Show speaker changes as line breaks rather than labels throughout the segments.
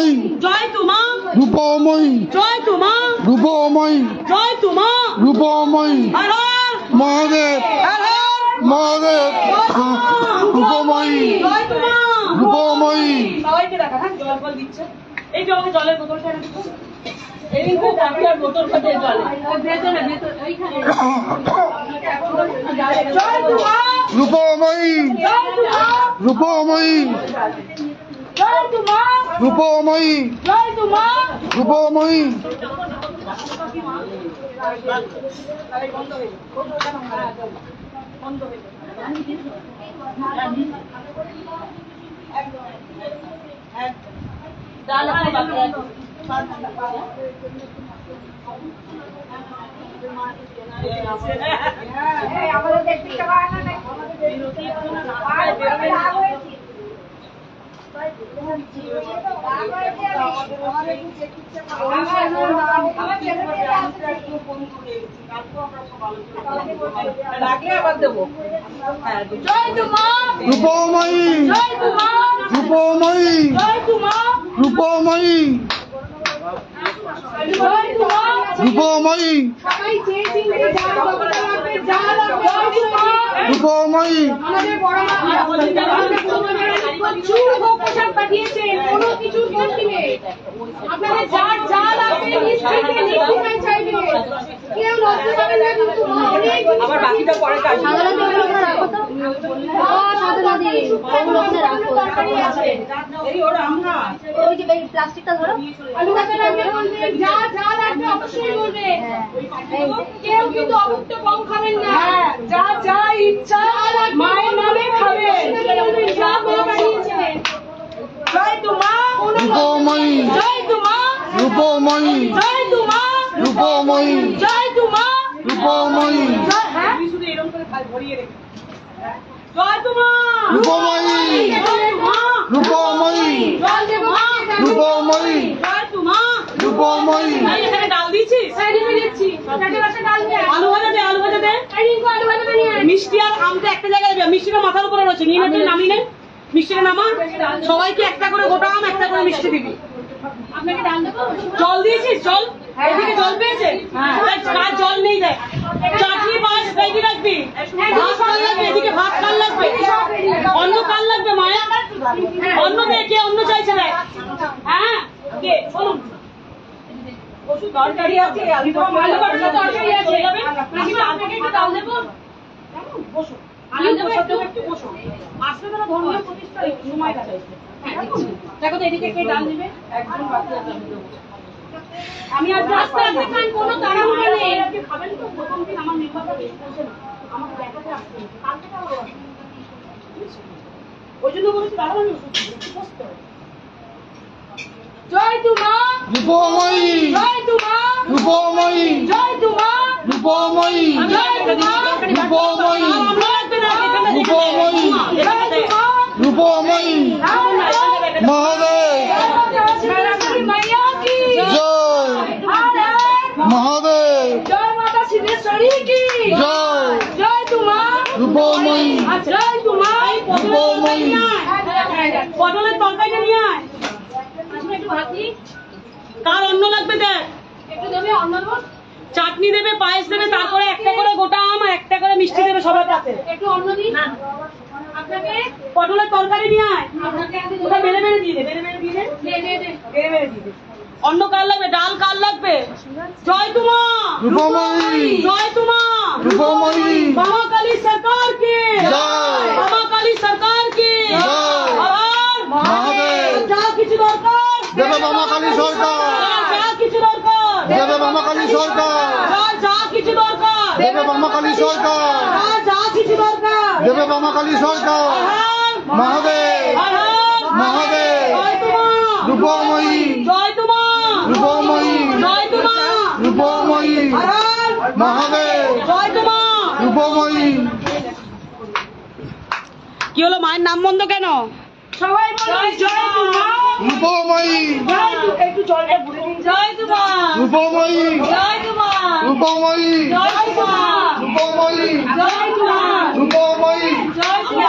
রূপময়ী
জয় তোমা
রূপময়ী
জয় তোমা
রূপময়ী
জয় তোমা
রূপময়ী
হর হর
মহাদেব
হর হর
মহাদেব রূপময়ী
জয় তোমা
রূপময়ী
সবাইকে দেখা হ্যাঁ জল ফল দিচ্ছে এই যে আমাকে জলের বোতলটা এনে দিচ্ছ এই খুব আপনার বোতল খাতে জল ভেতরে ভেতরে ওইখানে জয় তোমা
রূপময়ী
জয় তোমা
রূপময়ী
জয় তোমা
রূপময়ী
জয় তোমা
রূপময়ী
আমাদের দেখতে পাওয়া না জয় তোমা
রূপময়ী
জয় তোমা
রূপময়ী
জয় তোমা
রূপময়ী
জয় তোমা
রূপময়ী
সবাই চেয়ে চিনতে যা দরকার লাগবে যা লাগবে জয় তোমা
রূপময়ী
আমাদের বড় মা প্রচুর ভোগ প্রসাদ পাঠিয়েছেন কোনো কিছুর কমতি নেই আপনাদের যার যা লাগবে নিশ্চিন্তে নির্দ্বিধায় চাইবে কেউ লজ্জা পাবেন না কিন্তু মা অনেক
আবার বাকিটা পরে কাজ এই ওরা আমরা
আলু ভাজা লাগবে বলবেন যা যা লাগবে অবশ্যই বলবেন কেউ কিন্তু অভুক্ত কম খাবেন না
যা যা ইচ্ছা মায়ের নামে খাবেন
যা মা বানিয়েছেন
জয় তোমা
রূপময়ী
জয় তোমা
রূপময়ী
জয় তোমা
রূপময়ী
জয় তোমা
রূপময়ী
জয় হ্যাঁ শুধু এরকম করে খাল ভরিয়ে রেখে জয় তোমা
রূপময়ী
জয় তোমা
রূপময়ী
জল দেবো
রূপময়ী
জয় তোমা
রূপময়ী
এই এখানে ডাল দিছিস
হ্যাঁ দিয়ে দিচ্ছি চারটে বাসা ডাল দিয়ে
আলু ভাজা দে আলু ভাজা দে
এই রিঙ্কু আলু ভাজা বানিয়ে আয়।
মিষ্টি আর আমটা একটা জায়গায় দেবে মিষ্টিটা মাথার উপরে রয়েছে নিয়ে নেবে নামি নে মিষ্টিটা নামা সবাইকে একটা করে গোটা আম একটা করে মিষ্টি দিবি
আপনাকে ডাল দেবো
জল দিয়েছিস জল এদিকে জল পেয়েছে কার জল নেই দেখ চাটনি পাঁচ রেডি রাখবি ভাত কার লাগবে এদিকে ভাত কার লাগবে অন্য কার লাগবে মায়া অন্য দে কে অন্য চাইছে দেখ হ্যাঁ কে বলুন ওষুধ তরকারি আছে আলু
আলু ভাজা তরকারি আছে
চলে যাবে
মাসিমা আপনাকে একটু ডাল দেবো
বসো আলু বসাতে একটু বসো আসলে তারা ধর্মীয় প্রতিষ্ঠা একটু সময় কাটাইছে দেখো তো এদিকে কে ডাল দিবে একজন বাকি আছে আমি দেবো
আমি আজকে আস্তে আস্তে খান কোনো তাড়াহুড়ো নেই
আপনি খাবেন তো প্রথম দিন আমার মেম্বারটা বেশি করছে না আমাকে দেখাতে আসতে হবে। কাল থেকে আবার আসবে। ওই জন্য বলেছি দাদা আমি ওষুধ দিই, একটু বসতে হবে।
জয় তোমা
রূপময়ী
জয় তোমা
রূপময়ী
জয় তোমা
রূপময়ী
জয় তোমা
রূপময়ী
আর আমরা লাগবে না, এখানে দেখে দে।
রূপময়ী
জয় তোমা
রূপময়ী মহাদেব
সরস্বতী মাইয়া কি
জয়
হর হর
মহাদেব
জয় মাতা সিদ্ধেশ্বরী কি
জয়
জয় তোমা
রূপময়ী
জয় তোমা
রূপময়ী
পটলের তরকারিটা নিয়ে আয়
একটু ভাত দিই
কার অন্য লাগবে দেখ
একটু দেবে অন্য দেবো
চাটনি দেবে পায়েস দেবে তারপরে একটা করে গোটা আম আর একটা করে মিষ্টি দেবে সবার কাছে
একটু অন্য দিই আপনাকে
পটলের তরকারি নিয়ে আয়
আপনাকে
ওটা বেড়ে বেড়ে দিয়ে দে বেড়ে বেড়ে দিয়ে দে
দে দে দে
বেড়ে বেড়ে দিয়ে দে অন্য কার লাগবে ডাল কার লাগবে জয় তোমা
রূপময়ী
জয় তোমা
রূপময়ী
বাবা কালী সরকার কে
জয়
বাবা কালী সরকার কে
জয়
আর
মহাদেব
যা কিছু দরকার
দেবে বামাকালী সরকার
যা কিছু দরকার
দেবে বামাকালী সরকার
যা কিছু দরকার
দেবে বামাকালী সরকার
যা কিছু দরকার
দেবে বামাকালী সরকার মহাদেব মহাদেব
জয় তোমা
রূপময়ী
জয় তোমা
রূপময়ী
জয় তোমা
রূপময়ী মহাদেব
জয় তোমা
রূপময়ী
কি হলো মায়ের নাম বন্ধ কেন
সবাই বলো জয় তোমা
রূপময়ী
একটু জলটা ভরে দিন
জয় তোমা
রূপময়ী
জয় তোমা
রূপময়ী
জয় তোমা
রূপময়ী
জয় তোমা
রূপময়ী
জয় তোমা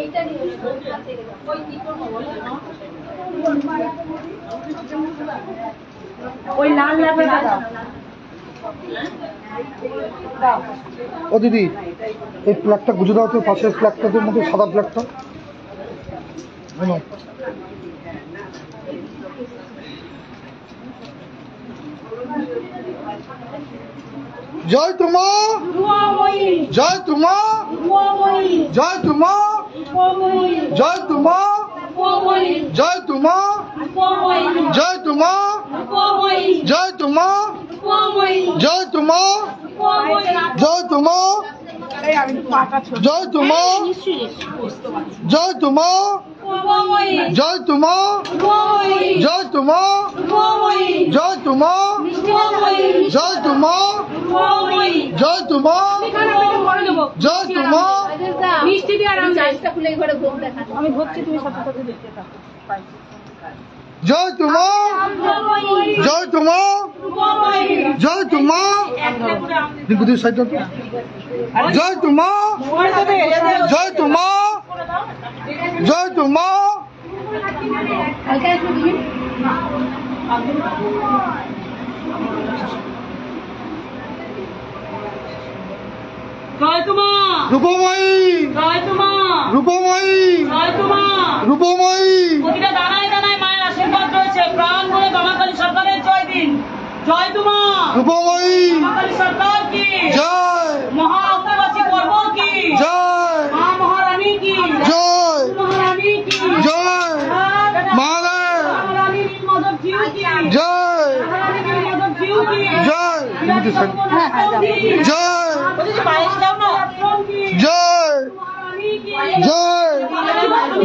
এইটা নিয়ে হাত থেকে দাও। ওই দিকটা
ওই লাল লালটা দাও।
ও দিদি এই ফ্ল্যাগটা গুজে দাও তো, পাশের ফ্ল্যাগটার মধ্যে সাদা ফ্ল্যাগটা। জয় তোমা, জয় তোমা, জয় তোমা, জয় তোমা, জয় তোমা, জয় তোমা, জয় তোমা, জয় তোমা, জয় তোমা, জয় তোমা, জয় তোমা, জয় তোমা, জয় তোমা, জয় তোমা, জয় তোমা, জয় তোমা, জয় তোমা,
মিষ্টি দিয়ে আরাম যায়।
খুলে ঘরে ভোগ দেখা
আমি ভর্তি, তুমি সাথে সাথে দেখতে থাকো।
জয় তোমা, জয় তোমা, জয় তোমা, দিদি সাইডটা তো। জয় তোমা, জয় তোমা, জয় তোমা,
হালকা একটু দিন।
জয় তোমা,
রূপময়ী,
জয় তোমা,
রূপময়ী,
জয় তোমা।
রূপময়ী,
প্রতিটা দানায় দানায় মায়ের আশীর্বাদ রয়েছে। প্রাণ বলে বামাকালী সরকারের জয় দিন। জয় তোমা,
রূপময়ী,
বামাকালী সরকার কি
জয়,
মহা অন্তর্বাসী পর্ব কি
জয়,
মা মহারানী কি
জয়,
মহারানী কি
জয়, মহাদেব,
মহারানী নির্মদক জিউ কি
জয়,
মহারানী নির্মদক জিউ কি
জয়, দিদি সাইড, জয়,
পায়েস দাও না
জয়, জয়,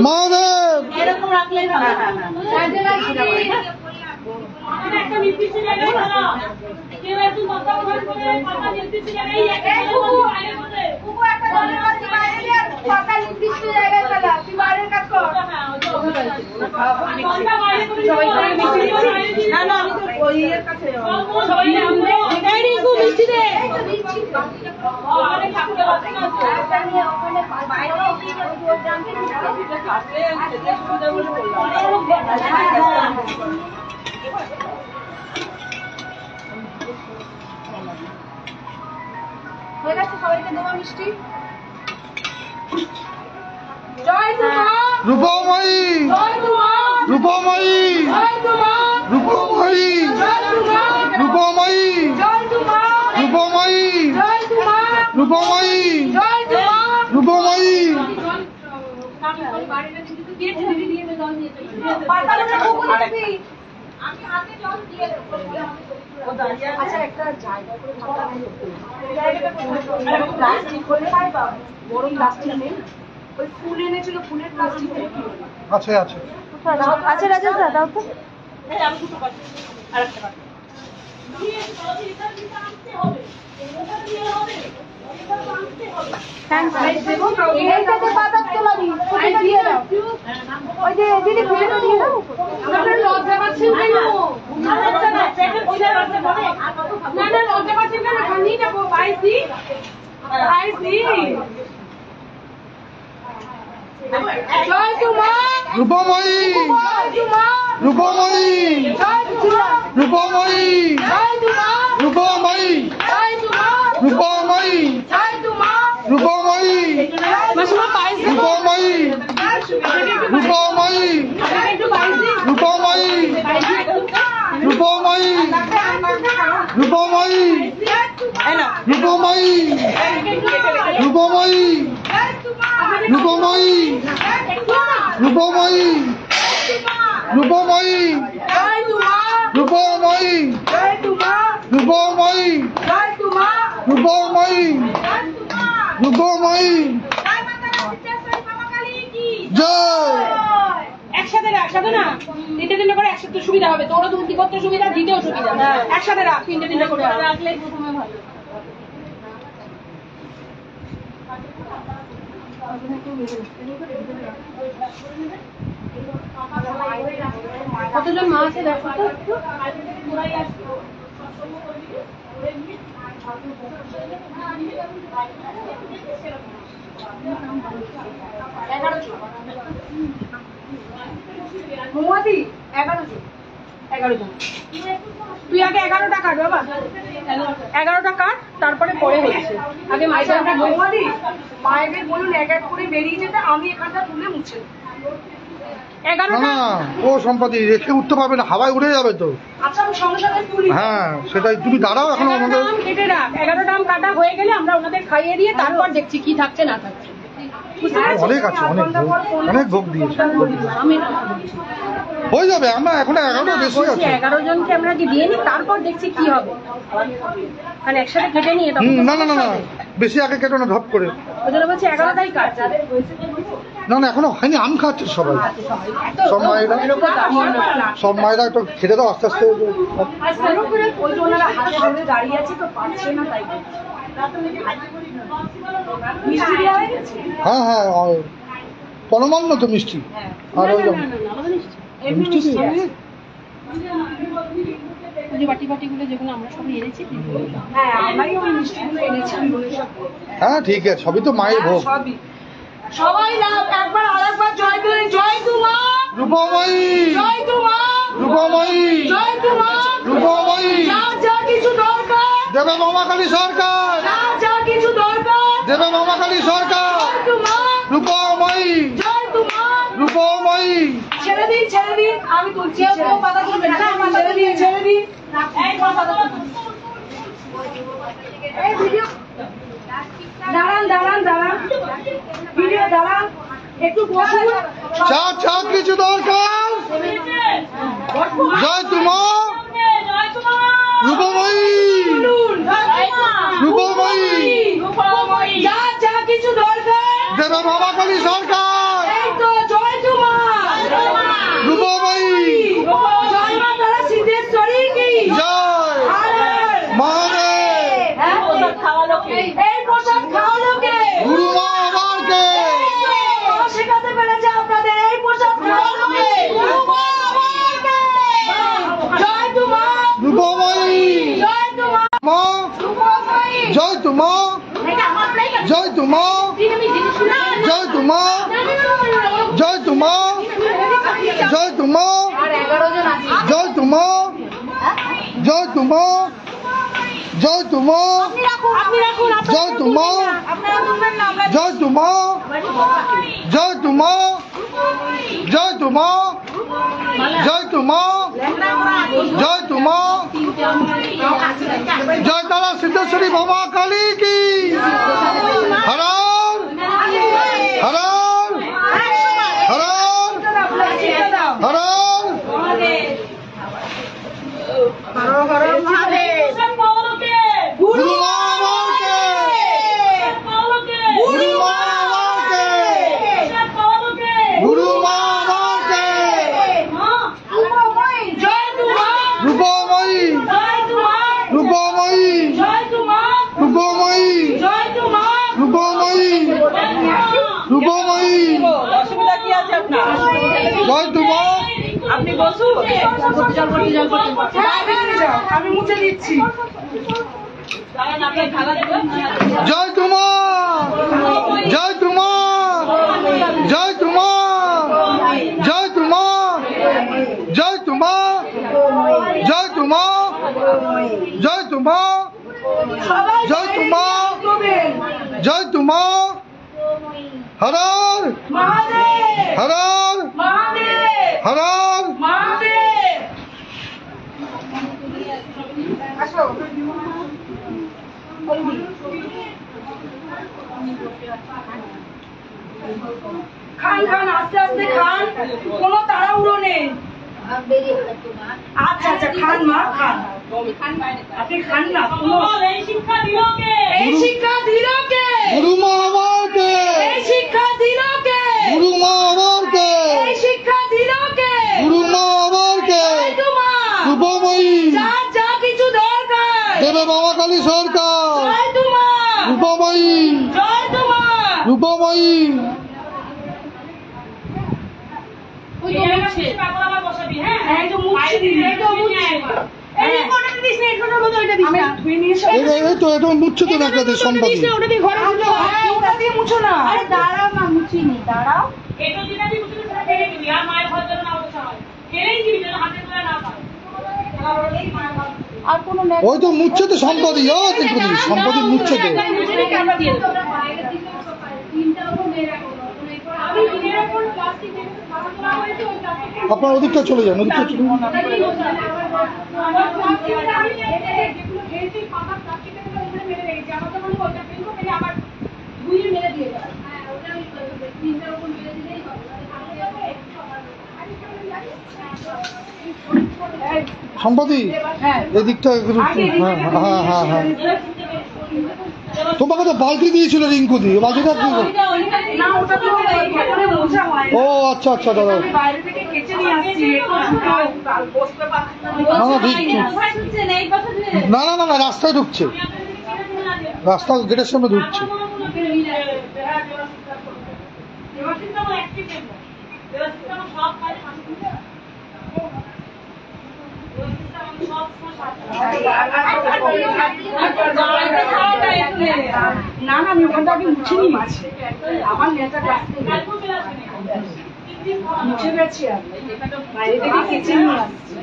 মহাদেব,
এরকম রাখলেই ভালো। একটা নির্দিষ্ট জায়গায় দাঁড়া। কেউ একটু মাথা ঘর করে পাতা নির্দিষ্ট জায়গায় একটা বাইরে বসে।
একটা জলের বালতি বাইরে নিয়ে পাকা নির্দিষ্ট জায়গায় ফেলা। তুই বাইরের কাজ কর।
জলটা বাইরে করে সবাই করে মিষ্টি দিয়ে বাইরে দিয়ে। না না আমি তো ওই এর কাছে সবাই নামবে। এই রিঙ্কু মিষ্টি দে।
এই তো দিচ্ছি।
আরে থাকতে পারছে না তো।
একটা নিয়ে ওখানে বাইরে গিয়ে ওর জানতে হয়ে গেছে, সবাইকে দেওয়া মিষ্টি।
জয় তোমা,
রূপময়ী,
জয় তোমা,
রূপময়ী,
জয় তোমা,
রূপময়ী,
জয় তোমা,
রূপময়ী,
জয় তোমা,
রূপময়ী,
জয় তোমা,
রূপময়ী,
জয় তোমা।
রূপময়ী,
পাতাটা কুকুর দিবি। আমি হাতে জল দিয়ে দেবো। আচ্ছা একটা জায়গা করে পাতা নিয়ে প্লাস্টিক হলে পাইবা, বড় প্লাস্টিক নেই। ওই ফুল এনেছিল, ফুলের প্লাস্টিক
আছে আছে।
আচ্ছা রাজা দাও তো।
এই আমি দুটো পাচ্ছি। আরেকটা পাচ্ছি। দিয়ে চলো এটা দিতে আনতে হবে। এটা দিয়ে হবে। এটা তো আনতে হবে।
এইটাতে পাতা তোলাবি, ওটা দিয়ে দাও। ওই যে দিদি ফুলটা দিয়ে দাও।
আপনারা লজ্জা পাচ্ছেন কেন?
আচ্ছা না সেটা ওইটা রাখতে হবে।
না না লজ্জা পাচ্ছেন কেন? খালি যাবো বাইসি বাইসি। জয় তোমা,
রূপময়ী,
জয় তোমা,
রূপময়ী,
জয় তোমা,
রূপময়ী,
জয় তোমা,
রূপময়ী,
জয় তোমা,
রূপময়ী,
জয় তোমা।
রূপময়ী,
মাসিমা বাইস দেবো।
রূপময়ী, রূপময়ী,
একটু বাইসি
রূপময়ী, রূপময়ী, রূপময়ী, রূপময়ী, রূপময়ী, রূপময়ী, রূপময়ী, রূপময়ী,
জয় তোমা,
রূপময়ী,
জয় তোমা,
রূপময়ী,
জয় তোমা,
রূপময়ী, রূপময়ী, জয়।
একসাথে রাখ, একসাথে না তিনটে তিনটে করে একসাথে সুবিধা হবে। তোরও দুটি করতে সুবিধা, দিতেও সুবিধা। একসাথে রাখ, তিনটে তিনটে করে
রাখলে প্রথমে ভালো।
কতজন মা আছে দেখো তো।
1100 মৌমাদি 11 জন।
তুই আগে 11টা কাট বাবা, 11টা কাট, তারপরে পরে হচ্ছে। আগে মাইদাটা
মৌমাদি মায়েদের বলুন এক এক করে বেরিয়ে যেতে, আমি এখানটা তুলে মুছে দেব।
11টা।
না ও সম্পাদি রেখে উঠতে পারবে না, হাওয়ায় উড়ে যাবে তো।
আচ্ছা আমি সঙ্গে সঙ্গে তুলি।
হ্যাঁ সেটাই, তুমি দাঁড়াও এখন
11টা
আমাদের।
আম কেটে রাখ, 11টা আম কাটা হয়ে গেলে আমরা ওনাদের খাইয়ে দিয়ে তারপর দেখছি কি থাকছে না থাকছে। বুঝতে পারছিস?
অনেক আছে, অনেক ভোগ দিয়েছে,
আমি
হয়ে যাবে। আমরা এখন 11টা বেশি
বলছি
আছে।
11 জনকে আমরা কি দিয়ে নিই, তারপর দেখছি কি হবে। মানে একসাথে কেটে নিয়ে তখন
না না না না, বেশি আগে কেটো না, ঢপ করে।
ওই জন্য বলছি 11টাই কাট।
না না এখনো হয়নি, আম খাচ্ছে সবাই, সব মায়েরা, সব মায়েরা একটু খেতে দাও আস্তে আস্তে।
ওই যে ওনারা হাতে ধরে দাঁড়িয়ে আছে তো পারছে না, তাই বলছি। মিষ্টি দেওয়া হয়ে গেছে?
হ্যাঁ হ্যাঁ পরমান্ন তো মিষ্টি। আর ওই মিষ্টি দিয়ে
ওই যে বাটি বাটিগুলো যেগুলো আমরা সবাই এনেছি,
হ্যাঁ আমরাই ওই মিষ্টিগুলো এনেছি বলে সব।
হ্যাঁ ঠিক আছে, সবই তো মায়ের ভোগ।
সবই। সবাই একবার আরেকবার জয় করে, জয় তু মা,
রূপময়ী,
জয় তু মা,
রূপময়ী,
জয় তু মা,
রূপময়ী,
যার যা কিছু দরকার,
দেবে মামাকালী সরকার,
যার যা কিছু দরকার,
দেবে মামাকালী সরকার,
জয় তু মা,
রূপময়ী,
জয় তু মা।
রূপময়ী।
ছেড়ে দিন, ছেড়ে দিন, আমি তুলছি। কেউ পাতা তুলবে না, ছেড়ে দিন, ছেড়ে দিন। এই পাতা তুলুন। এই ভিডিও দাঁড়ান, দাঁড়ান, দাঁড়ান, ভিডিও দাঁড়ান, একটু বসুন।
চা চা কিছু দরকার, জয় তোমা, রূপময়ী, রূপময়ী,
যার যা কিছু দরকার,
দেবে মামাকালী সরকার,
এই তো জয় তু মা,
রূপময়ী,
জয় মা তারা সিদ্ধেশ্বরী কি
জয় মহাদেব।
হ্যাঁ, এই প্রসাদ খাওয়ালো কে?
গুরু মা আমারকে,
মা শেখাতে পেরেছে আপনাদের, এই প্রসাদ খাওয়ালো কে? গুরু মা আমাকে। জয় তু মা,
রূপময়ী,
জয় তু মা,
মা,
রূপময়ী।
জয় তোমা, জয় তোমা, জয় তোমা, জয় তোমা, জয় তোমা,
আর 11 জন আছে।
জয় তোমা, জয় তোমা, জয় তোমা,
আপনি রাখুন, আপনি রাখুন,
জয় তোমা,
আপনারা তুলবেন না, আমরা
জয় তোমা, জয় তোমা, জয় তোমা, জয় তোমা, জয় তোমা, জয় তারা সিদ্ধেশ্বরী বাবা কালী কি হরণ হরণ হরণ হরণ। গুরু মা আমাকে, গুরু মা আমাকে, গুরু মা আমাকে,
জয় তু মা,
রূপময়ী,
জয় তু মা,
রূপময়ী,
জয় তু মা,
রূপময়ী,
জয় তু মা।
রূপময়ী, রূপময়ী,
অসুবিধা কি আছে আপনার?
জয় তোমা,
আপনি বসুন।
আমি মুছে দিচ্ছি।
আপনার খালা দেবেন।
জয় তোমা, জয় তোমা, জয় তোমা, জয় তোমা, জয় তোমা, জয় তোমা, জয় তোমা,
সবাই
জয় তু মা,
করবেন।
জয় তোমা, হরণ
মহাদেব,
হরণ
মহাদেব,
হরণ।
মহাদেব। আসো। খান খান, আস্তে আস্তে খান, কোনো তাড়াহুড়ো নেই। আচ্ছা আচ্ছা খান মা, খান, আপনি খান না।
এই শিক্ষা দিল কে?
এই শিক্ষা দিল কে?
গুরু মা আমারকে,
এই শিক্ষা দিল কে?
গুরু মা আমারকে,
এই শিক্ষা দিল কে?
গুরু মা আমারকে,
জয় তু মা,
রূপময়ী,
যার যা কিছু দরকার,
দেবে মামাকালী সরকার,
জয় তু মা,
রূপময়ী,
জয় তু মা।
রূপময়ী।
ওই তো মুছছে।
আবার বসাবি, হ্যাঁ?
এই তো মুছছি দিদি,
এই তো মুছছে। এই রিপোর্টার দিস না, রিপোর্টার মতো ওইটা দিস না।
এই তো এটা মুচ্ছে তো না কাদের সম্পাদী
ওটা দিয়ে ঘরে মুছো।
হ্যাঁ, ওটা দিয়ে মুছো না।
আরে দাঁড়াও মা, মুছিনি, দাঁড়াও।
এটো যেটা দিয়ে মুছে সেটা ফেলে দিবি, আর মায়ের ঘর যেন না বসা হয়, ফেলেই দিবি যেন হাতে করে না পায়।
আর কোনো
ওই তো মুচ্ছে তো সম্পাদী দেখুন সম্পাদী মুচ্ছে তো আপনার ওদিকটা চলে যান ওদিকটা চলে যান সম্পাদী এদিকটা হ্যাঁ তোমাকে তো বালতি দিয়েছিল রিঙ্কুদি বালতিটা কি
না, ওটা তো এখানে মোছা হয়
ও আচ্ছা আচ্ছা দাদা
বাইরে থেকে কেচে নিয়ে আসছি। বসতে পারছি
না ঠিক না রাস্তায় ঢুকছে রাস্তা গেটের সামনে ঢুকছে
না, আমি ওখানটা আগে মুছে নিয়েছি। আমার নেতা মুছে গেছি, বাইরে থেকে কেচে নিয়ে আসছি।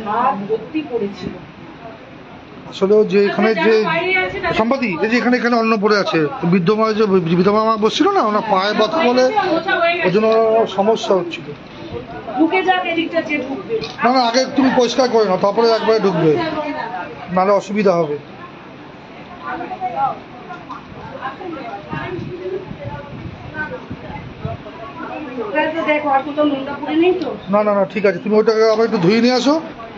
ভাত ভর্তি করেছিল।
আসলে যে এখানে যে সম্পাদী এই যে এখানে অন্ন পড়ে আছে বিধবা মা বসছিল না ওনার পায়ে ব্যথা বলে ওই জন্য সমস্যা হচ্ছিল
ঢুকে যাক এদিকটা যে ঢুকবে।
না আগে তুমি পরিষ্কার করে নাও তারপরে একবারে ঢুকবে নাহলে অসুবিধা হবে
দেখো আর কোথাও নোংরা পড়ে নেই তো।
না ঠিক আছে তুমি ওইটাকে আবার একটু ধুয়ে নিয়ে আসো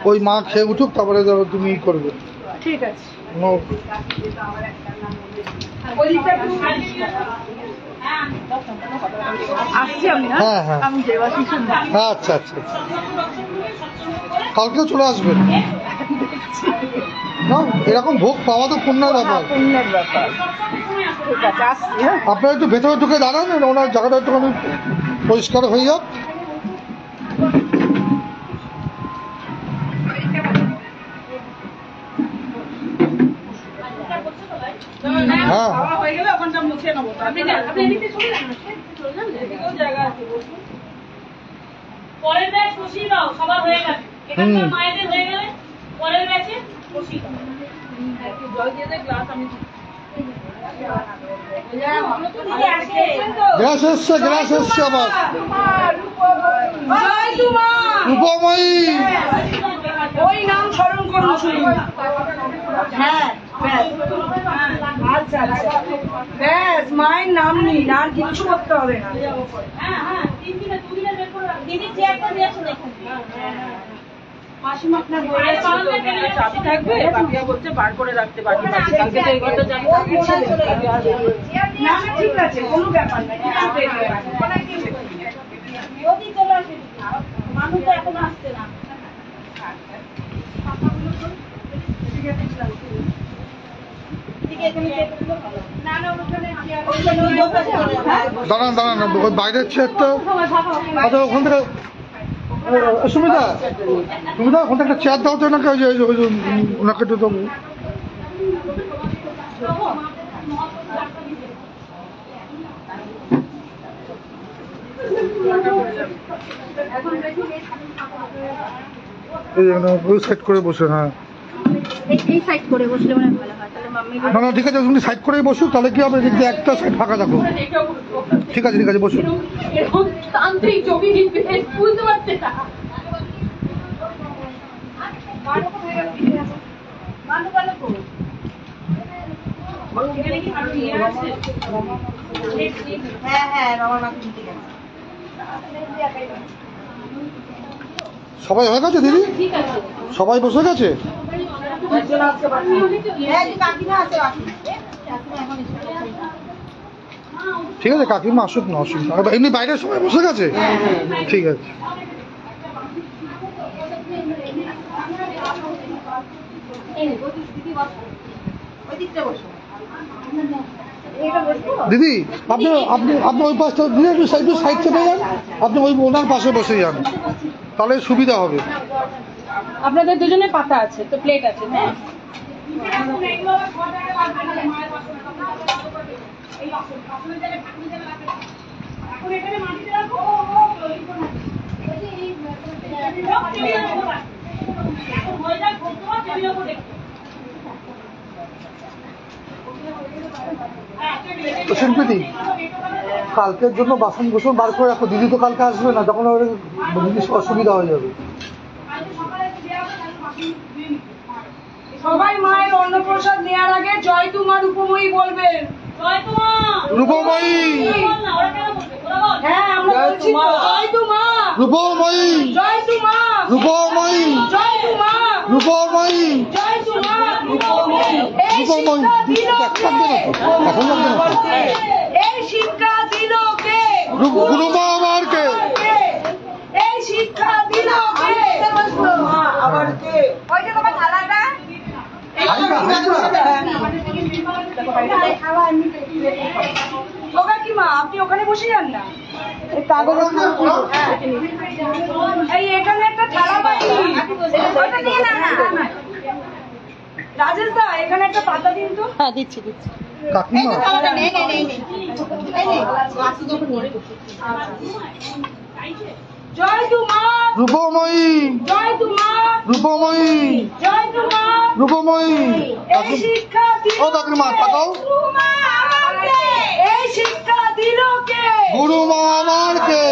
ওই মা খেয়ে উঠুক তারপরে তুমি করবে
ঠিক আছে। আসছি আমি।
হ্যাঁ
আমি দেবাশিস।
আচ্ছা কালকেও চলে আসবেন না এরকম ভোগ পাওয়া তো পুণ্যের ব্যাপার
পুণ্যের ব্যাপার। ঠিক আছে, আসছি।
আপনারা একটু ভেতরে ঢুকে দাঁড়ান ওনার জায়গাটা একটুখানি পরিষ্কার হয়ে যাক হ্যাঁ
হয়ে গেলে ওখানটা মুছে নেবো। পরের ব্যাচ বসিয়ে দাও, সবার হয়ে গেছে। এখানকার মায়েদের হয়ে গেলে পরের ব্যাচে বসিয়ে দাও। জল দিয়ে দে, গ্লাস আমি
গ্যাস এসছে আবার রূপময়ী
ওই নাম স্মরণ করুন শুধু। হ্যাঁ আচ্ছা ব্যাস মায়ের নাম নিন আর কিছু করতে হবে না।
হ্যাঁ 3 দিনে 2 দিনে বের করে রাখ। দিদি চেয়ারটা দিয়ে আসুন এখানে। মাসিমা আপনার বইয়ের চাবি থাকবে, বাকিরা বলছে বার করে রাখতে পারবে। কালকে তো এই ঘরটা জানি
না ঠিক আছে, কোনো ব্যাপার না।
যদি চলে আসে, মানুষ তো এখন আসছে না।
দাঁড়ান ওই বাইরের চেয়ারটা আচ্ছা ওখান থেকে সুমিতা ওখান থেকে একটা চেয়ার দাও তো ওনাকে ওনাকে একটু দেবো সাইড করে বসে হ্যাঁ
এই সাইড করে বসলে মনে ভালো হয়, তাহলে মাম্মি
না ঠিক আছে তুমি সাইড করেই বসুক তাহলে কি হবে দেখতে একটা সাইড ফাঁকা থাকো ঠিক আছে বসুন
এরকম তান্ত্রিক জমি নিবে বুঝতে পারছে না।
সবাই হয়ে গেছে দিদি
ঠিক আছে
সবাই বসে গেছে ঠিক আছে কাকিমা আসুক না অসুবিধা এমনি বাইরের সবাই বসে গেছে ঠিক আছে দিদি আপনি ওই পাশটা দিয়ে একটু সাইড চেপে যান আপনি ওই ওনার পাশে বসে যান তাহলে সুবিধা হবে।
আপনাদের দুজনে পাতা আছে তো, প্লেট আছে, হ্যাঁ।
তো শিল্পীদি কালকের জন্য বাসন কুসন বার করে রাখো, দিদি তো কালকে আসবে না, তখন ওর দিদির অসুবিধা হয়ে যাবে।
সবাই মায়ের অন্নপ্রসাদ নেওয়ার আগে জয় তু মা রূপময়ী বলবেন।
রূপময়ী,
হ্যাঁ আমরা বলছি তো, জয় তু মা
রূপময়ী,
জয় তু মা
রূপময়ী,
জয় তু মা
রূপময়ী,
জয় তু মা এই
রূপময়ী।
শিক্ষা দিল কে?
এখন লাগবে না।
এই শিক্ষা দিল কে?
গুরু মা আমারকে,
এই শিক্ষা দিল কে? আবার কে? ওই যে তোমার থালাটা কাকিমা, আপনি ওখানে বসে যান না। এই এখানে একটা থালা বাটি, রাজেশ দা এখানে একটা পাতা দিন তো।
হ্যাঁ দিচ্ছি দিচ্ছি।
কাকিমা
জয় তু মা
রূপময়ী,
জয় তু মা
রূপময়ী,
জয় তু মা
রূপময়ী।
এই শিক্ষা দিল
ও কাকিমা তাকাও,
এই শিক্ষা দিল কে?
গুরু মা আমারকে,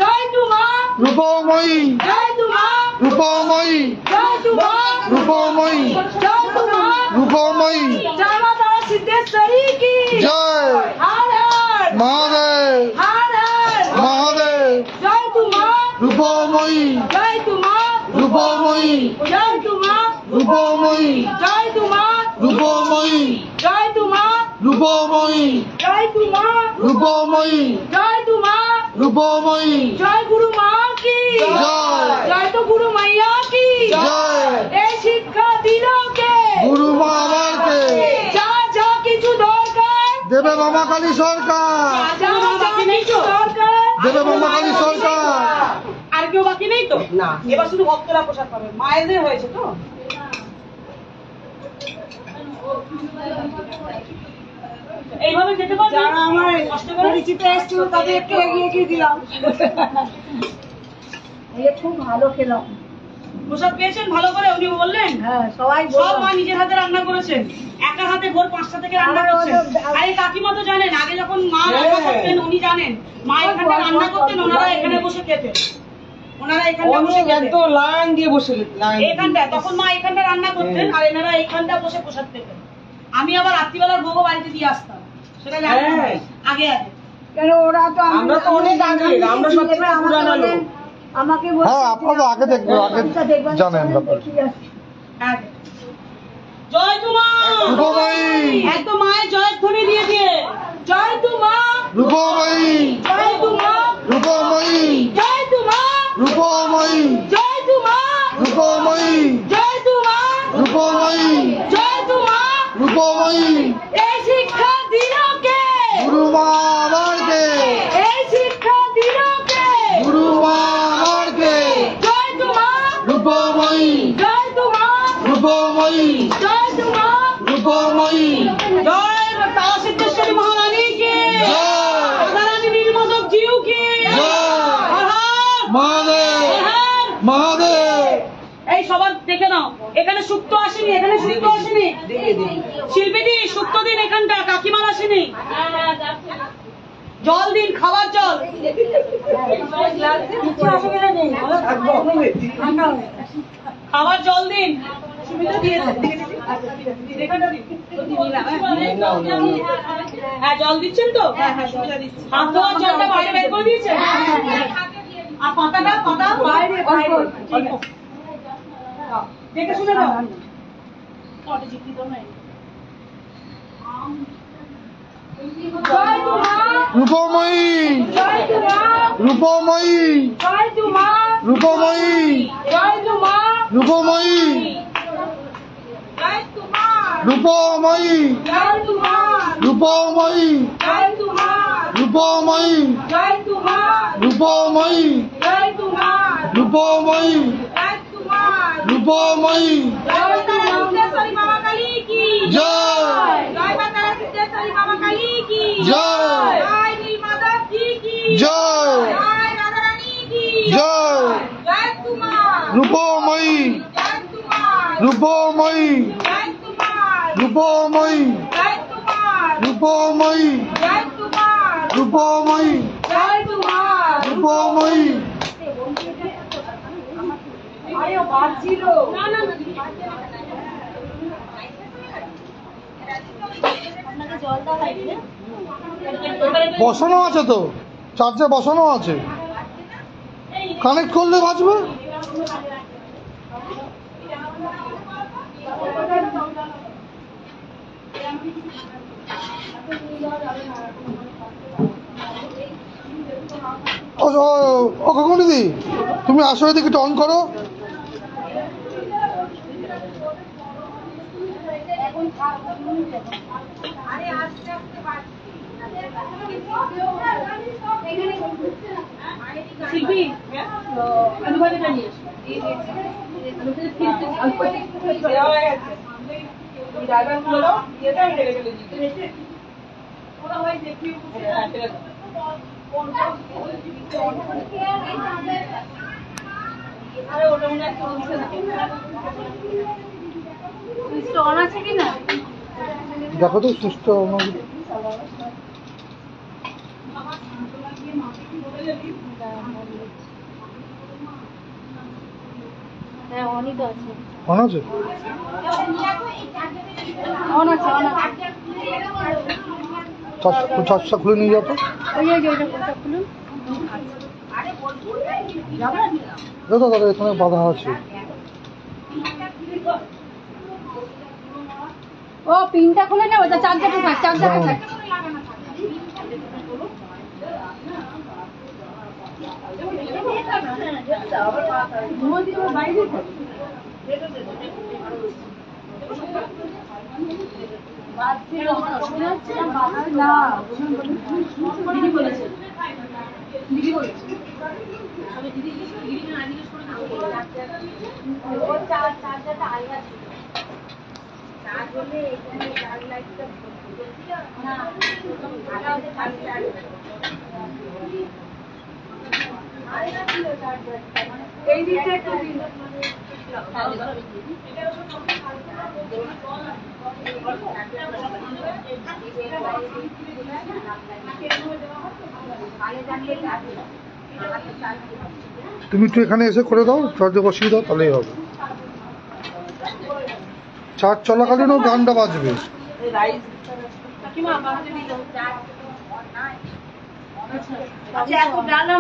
জয় তু মা
রূপময়ী,
জয় তু মা
রূপময়ী,
জয় তু মা
রূপময়ী,
জয় তু মা
রূপময়ী।
জামা তারা সিদ্ধেশ্বরী কি
জয়
হার হার
মহাদেব,
হার হার
মহাদেব।
জয় তু মা
রূপময়ী,
জয় তু মা
রূপময়ী,
জয় তু মা
রূপময়ী,
জয় তু মা
রূপময়ী,
জয় তু মা
রূপময়ী,
জয় তু মা
রূপময়ী,
জয় তু মা
রূপময়ী।
জয় গুরু মা কি
জয়।
জয় তো গুরু মাইয়া কি
জয়।
এই শিক্ষা দিল কে?
গুরু মা আমারকে,
যা যা কিছু দরকার,
দেবে মামা কালী সরকার,
যা যা কিছু দরকার,
দেবে মামা কালী সরকার।
আর কেউ বাকি নেই তো?
না, এবার শুধু ভক্তরা প্রসাদ পাবে, মায়েদের হয়েছে তো।
এইভাবে যেতে পারবে?
যারা আমার
কষ্ট করে
পরিচিত এসেছিল তাদের একটু এগিয়ে এগিয়ে দিলাম।
খুব ভালো খেলাম।
প্রসাদ পেয়েছেন ভালো করে? উনি বললেন
হ্যাঁ সবাই
সব মা নিজের হাতে রান্না করেছেন, একা হাতে ভোর 5টা থেকে রান্না করছেন। আরে কাকিমা তো জানেন, আগে যখন মা রান্না করতেন উনি জানেন, মা এখানে রান্না করতেন, ওনারা এখানে বসে খেতেন, ওনারা এখানে বসে খেতেন
তো লাইন দিয়ে বসে লাইন
এখানটা, তখন মা এখানটা রান্না করতেন আর এনারা এইখানটা বসে প্রসাদ পেতেন। আমি আবার রাত্রিবেলার ভোগও বাড়িতে দিয়ে আসতাম, সেটা জানেন আগে আগে।
কেন ওরা তো
আমরা তো অনেক আগে, আমরা সব থেকে পুরানো লোক।
আমাকে
হ্যাঁ আপনারা আগে দেখবেন, আগে জানেন ব্যাপার।
হ্যাঁ। জয় তোমা,
রূপময়ী,
একদম মায়ের জয়ের ধ্বনি দিয়ে দিয়ে
জয় তু মা
রূপময়ী,
জয় তু মা
রূপময়ী,
জয় তু মা
রূপময়ী,
জয় তু মা
রূপময়ী,
জয় তু মা
রূপময়ী,
জয় তু মা
রূপময়ী।
এই শিক্ষা দিল কে?
গুরু মা আমারকে,
এই শিক্ষা দিল কে?
গুরু মা আমারকে,
জয় তু মা
রূপময়ী,
জয় তু মা
রূপময়ী,
জয় তু মা
রূপময়ী।
জয় তারা সিদ্ধেশ্বরী মহারানী কে,
জয়।
রাধারানী নীলমদক জিউ কে,
জয়।
হর হর,
মহাদেব,
হর হর।
মহাদেব।
এই সবার দেখে নাও, এখানে শুক্তো আসেনি, এখানে শুক্তো আসেনি, শিল্পীদি শুক্তো দিন, এখানটা কাকিমার আসেনি। জল দিন, খাবার জল। খাবার জল দিন, সুবিধা দিয়েছে। এখানটা দিন। হ্যাঁ জল দিচ্ছেন তো? হাত ধোয়ার জলটা বাইরে বের করে দিয়েছেন? আর পাতাটা পাতা
বাইরে বাইরে
অল্প। দেখে শুনে দাও।
জয় তু মা
রূপময়ী,
জয় তু মা
রূপময়ী,
জয় তু মা
রূপময়ী,
জয় তু মা
রূপময়ী,
জয় তু মা
রূপময়ী,
জয় তু মা
রূপময়ী,
জয় তু মা
রূপময়ী
জয় তোমার,
রূপময়ী
জয় তোমার,
রূপময়ী
জয় তোমার,
রূপময়ী
জয় তারা সিদ্ধেশ্বরী বাবা কালী কি
জয়
জয় তারা সিদ্ধেশ্বরী বাবা কালী কি
জয়
জয় নীলমাধব জি কি
জয়
জয় রাধারানী কি
জয়
জয় তোমার,
রূপময়ী
জয় তোমার,
রূপময়ী
জয় তোমার,
রূপময়ী
জয় তোমার,
রূপময়ী
জয় তোমার,
রূপময়ী
জয় তোমার।
রূপময়ী
আরে ও বাজছিল
বসানো আছে তো, চার্জে বসানো আছে, কানেক্ট করলে বাজবে। ও কাকুন দিদি, তুমি আসো, এদিকে একটু অন করো।
শিল্পী আলু ভাজাটা নিয়ে এসো।
দেওয়া হয়ে গেছে। এই ড্রাইভার গুলো ইয়েটা আমি ঢেলে ফেলে দিচ্ছি। হ্যাঁ, ফেলে দাও। আরে ওটা মনে হয় চলছে না।
অন আছে কিনা?
দেখো তো সুস্থ
হ্যাঁ অনই তো আছে।
অন আছে।
অন আছে, অন আছে।
চার্জটা খুলে নিয়ে যাও তো।
ওই যে ওইটা কোনটা খুলুন।
দাদা দাদা এখানে বাধা আছে।
ও পিনটা খুলে নেবো, চার্জারটা থাক, চার্জারটা থাক। এই দিকটা একটু দিন।
তুমি একটু এখানে এসে করে দাও, চার্জে বসিয়ে দাও, তাহলেই হবে। চার্জ চলাকালীনও গানটা বাজবে।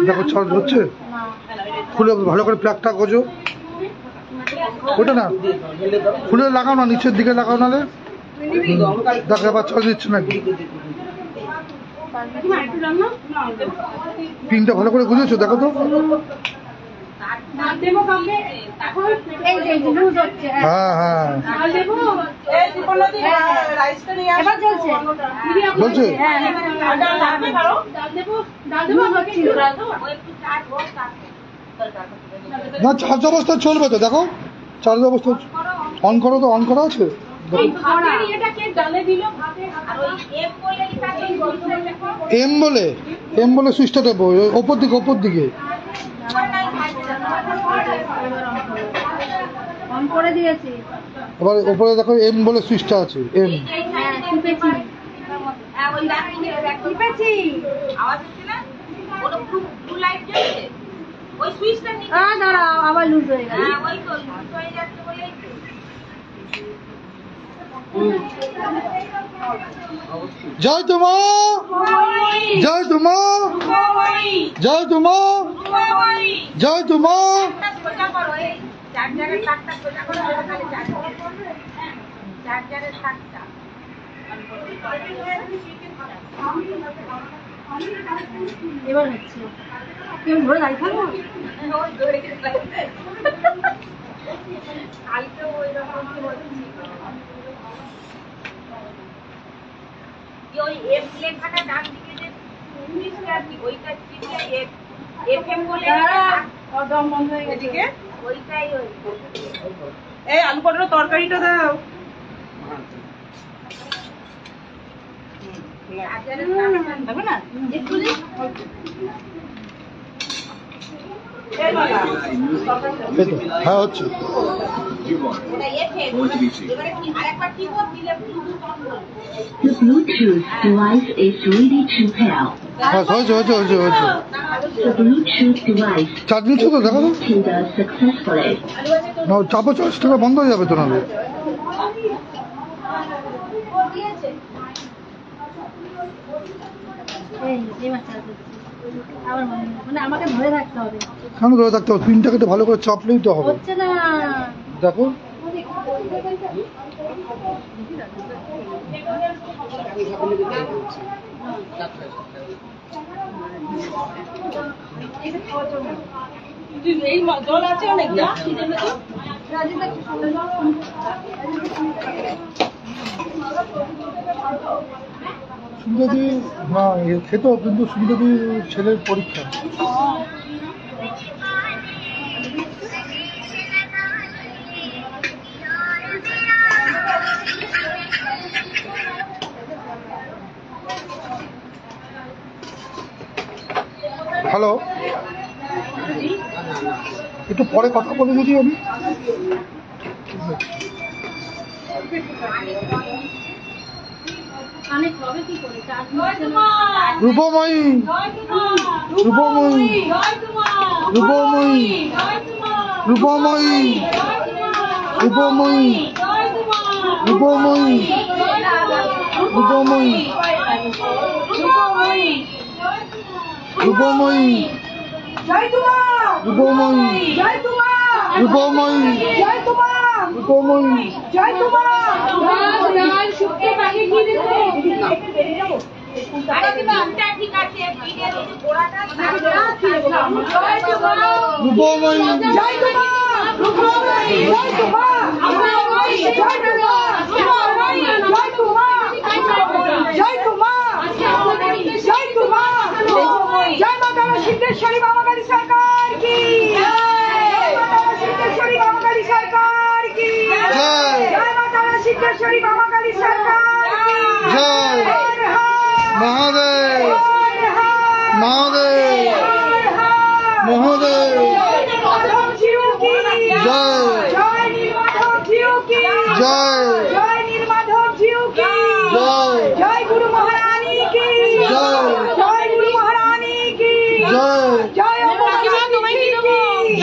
দেখো চার্জ হচ্ছে, খুলে ভালো করে প্লাগটা গোজো। ওটা না খুলে লাগাও না, নিচের দিকে লাগাও, নালে দেখো এবার চার্জ নিচ্ছে নাকি। পিনটা ভালো করে গুঁজেছো, দেখো তো।
এই যে লুজ হচ্ছে।
হ্যাঁ হ্যাঁ
এই দীপনদী রাইসটা নিয়ে আসো।
এবার চলছে।
বলছে
হ্যাঁ
আর ডাল লাগবে কারো?
না, চার্জ অবস্থা চলবে তো, দেখো চার্জ অবস্থা অন করো তো, অন করা আছে। এম বলে সুইচটা দেবো ওপর দিকে, ওপর দিকে।
অন করে দিয়েছি।
এবার ওপরে দেখো এম বলে সুইচটা আছে, এম।
হ্যাঁ টিপেছি। টিপেছি। দাঁড়াও, আবার লুজ হয়ে গেল।
জয় তোমা, জয় তোমা, জয় তোমা, জয় তোমা।
এবার হচ্ছে। তুমি ধরে দাঁড়িয়ে থাকবো।
ওই এম লেখাটা ডান দিকে যে ওইটা চিপলে এফএম বলে
দম বন্ধ হয়ে গেছে। এদিকে
ওইটাই ওই
এই আলু পটলের তরকারিটা দাও। হবে না?
একটু দিন।
এই বাবা।
এই তো, হ্যাঁ হচ্ছে।
ওটা এফএম এবারে কি আরেকবার কি বল দিলে ব্লুটুথ অন করো।
The Bluetooth device is ready to pair.
হ্যাঁ হয়েছে হয়েছে হয়েছে হয়েছে।
The Bluetooth device
চার্জ নিচ্ছে তো দেখো তো।
connected successfully.
না চাপো 40 টাকা বন্ধ হয়ে যাবে তো নাহলে।
আবার মানে আমাকে ধরে থাকতে হবে।
কেন ধরে থাকতে হবে? পিনটাকে তো ভালো করে চাপলেই তো হবে।
হচ্ছে না।
দেখো
এই জল আছে অনেকটা
সুন্দরী না খেত কিন্তু সুন্দরী ছেলের পরীক্ষা। হ্যালো, একটু পরে কথা বলে যদি আমি
অনেক হবে কি করে চার্জ হচ্ছে না।
রূপময়ী রূপময়ী রূপময়ী রূপময়ী রূপময়ী রূপময়ী রূপময়ী রূপময়ী
জয় তোমা,
রূপময়ী
জয় তোমা,
রূপময়ী
জয় তোমা,
রূপময়ী
জয় তোমা।
শুকিয়ে পাখি কি দেখো
আরে দিবা ঠিক আছে পিনের ওই যে গোড়াটা
জয় তোমা,
রূপময়ী
জয় তোমা, রূপময়ী, জয় তোমা, রূপময়ী, জয় তোমা, রূপময়ী, জয় তোমা, জয় তোমা, জয় তোমা, জয় মা তারা সিদ্ধেশ্বরী বাবা কালী সরকার কি জয়, মা তারা সিদ্ধেশ্বরী বাবা কালী সরকার কি
জয়,
জয় মা তারা সিদ্ধেশ্বরী বাবা কালী সরকার কি
জয়,
হর হর,
মহাদেব
হর হর,
মহাদেব
হর হর।
মহাদেব
জয় নীলমাধব জিউ কি
জয়,
জয় নীলমাধব জিউ কি
জয়,
জয় নীলমাধব জিউ কি
জয়,
জয় গুরু মহারানী কি
জয়,
জয় গুরু মহারানী কি
জয়,
জয় অম্বুবাচী কি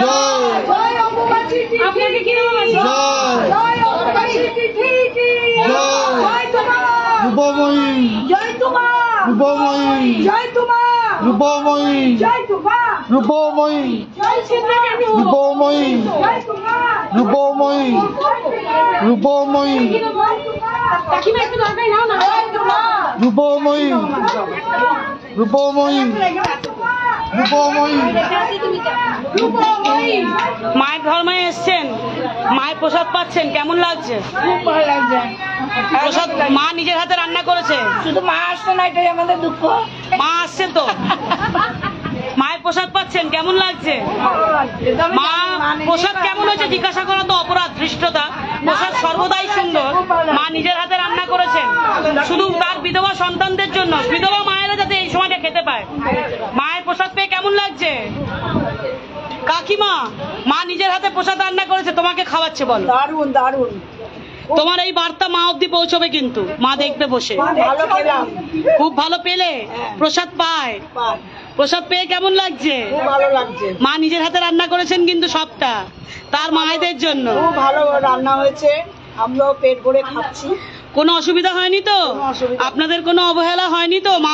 জয়,
জয় অম্বুবাচী কি
আপনাকে কি নাম আছে?
জয়,
জয় অম্বুবাচী তিথি কি
জয়।
জয় তোমা,
রূপময়ী
জয় তোমা,
রূপময়ী
জয় তোমা,
রূপময়ী
জয় তোমা,
রূপময়ী
জয় সীতারানী,
রূপময়ী
জয় তোমা,
রূপময়ী রূপময়ী
কাকিমা একটু দরকার নাও না
জয় তোমা,
রূপময়ী রূপময়ী রূপময়ী
রূপময়ী।
মায়ের ধর্মে এসছেন, মায়ের প্রসাদ পাচ্ছেন, কেমন লাগছে?
খুব ভালো লাগছে।
প্রসাদ মা নিজের হাতে রান্না করেছে।
শুধু মা আসতো না, এটাই আমাদের দুঃখ।
মা আসছে তো, মায়ের প্রসাদ পাচ্ছেন, কেমন লাগছে? মা প্রসাদ কেমন হয়েছে জিজ্ঞাসা করা তো অপরাধ, ধৃষ্টতা। প্রসাদ সর্বদাই সুন্দর, মা নিজের হাতে রান্না করেছেন, শুধু তার বিধবা সন্তানদের জন্য, বিধবা মায়েরা যাতে এই সময়টা খেতে পায়। মায়ের প্রসাদ পেয়ে কেমন লাগছে? কাকিমা, মা নিজের হাতে প্রসাদ রান্না করেছে, তোমাকে খাওয়াচ্ছে, বলো।
দারুণ দারুণ,
তোমার এই বার্তা মা অব্দি পৌঁছবে, কিন্তু মা দেখবে বসে।
ভালো খেলাম,
খুব ভালো পেলে, প্রসাদ পায়, প্রসাদ পেয়ে কেমন লাগছে?
খুব ভালো লাগছে।
মা নিজের হাতে রান্না করেছেন কিন্তু সবটা তার মায়েদের জন্য।
খুব ভালো রান্না হয়েছে, আমরাও পেট ভরে খাচ্ছি।
কোনো অসুবিধা হয়নি তো? আপনাদের কোনো অবহেলা হয়নি তো? মা